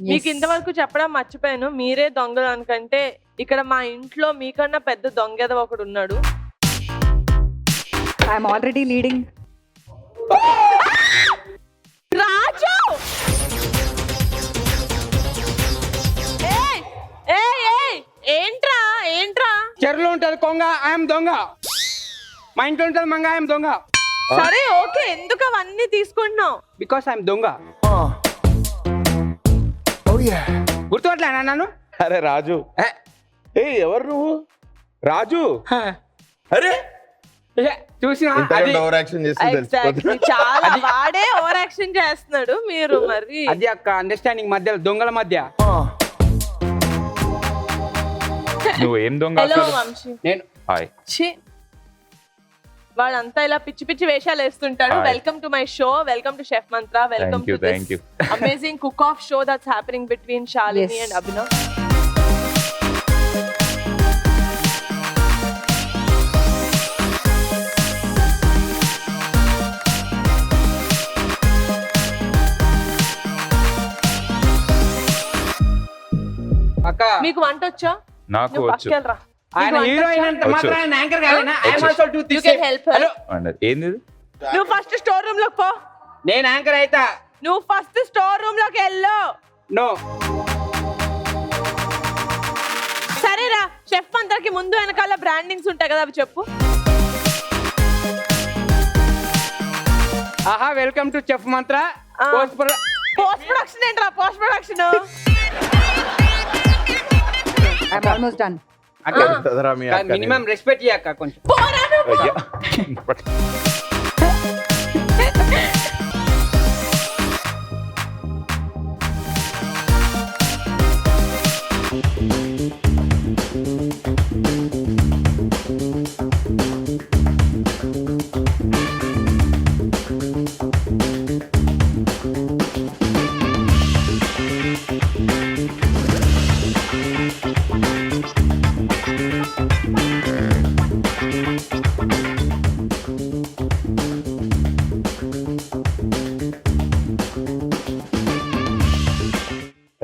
మీకు ఇంతవరకు చెప్పడం మర్చిపోయాను, మీరే దొంగలు అనుకంటే ఇక్కడ మా ఇంట్లో మీకన్నా పెద్ద దొంగ ఒకడు ఉన్నాడు. I'm already leading. రాజు ఏంట్రా ఏంట్రా? చెరువులో ఉంటది కొంగ, ఐఎమ్ దొంగ. మా ఇంట్లో ఉంటది మంగ, ఐఎమ్ దొంగ. సరే ఓకే, ఎందుకు అవన్నీ తీసుకుంటున్నావు? బికాస్ ఐఎమ్ దొంగ. గుర్తుపట్టలేనా నన్ను? అరే రాజు, ఏ ఎవరు నువ్వు? రాజు అరే చూసిన ఓవర్ యాక్షన్ చేస్తుంది Exactly. చాలా వాడే ఓవర్ యాక్షన్ చేస్తున్నాడు. మీరు మరి అది అక్క అండర్స్టాండింగ్ మధ్యలో దొంగల మధ్య. నువ్వు ఏం దొంగ? హలో వంశీ. నేను ఛీ, వాడంతా ఇలా పిచ్చి పిచ్చి వేషాలు వేస్తుంటాడు. Welcome to my show, welcome to chef Mantra, welcome to this amazing cook off show that's happening between Shalini and Abhinav. అక్క మీకు వంట వచ్చా? నాకు వచ్చు. ఆయన హీరోయిన్ అంత మాత్రం యాంకర్ కాలేనా? I am also do this. Hello ఏంది? నువ్వు ఫస్ట్ స్టోర్ రూమ్ లోకి పో. నేను యాంకర్ అయితా. నువ్వు ఫస్ట్ స్టోర్ రూమ్ లోకి వెళ్ళు. నో సరేరా, షెఫ్ అందరికి ముందు వెనకాల బ్రాండింగ్స్ ఉంటాయి కదా, అవి చెప్పు. ఆహా, welcome to chef Mantra. Post production ఏంట్రా? Post production I'm almost done. Minimum respect చేయక్క కొంచెం.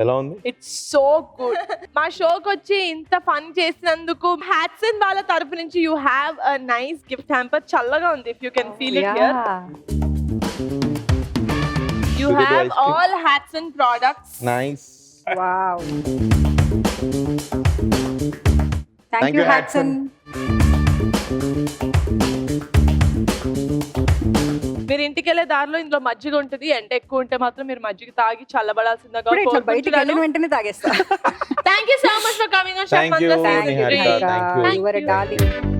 ఎలా ఉంది? It's so good. మా షోకి వచ్చి ఇంత ఫన్ చేసినందుకు హ్యాట్సన్ వాళ్ళ తరపు నుంచి you have a nice gift hamper. చల్లగా ఉంది, if you can feel it here. You have all Hatsun products. Nice. Wow, thank you Hatsun. మీరు ఇంటికి వెళ్ళే దారిలో ఇందులో మజ్జిగ ఉంటుంది. ఎండ ఎక్కువ ఉంటే మాత్రం మీరు మజ్జిగ తాగి చల్లబడాల్సిందిగా బయటికి వెళ్ళిన వెంటనే తాగేస్తా. Thank you so much for coming on chef Thank you, Mantra. Niharika. Thank you. You were a darling.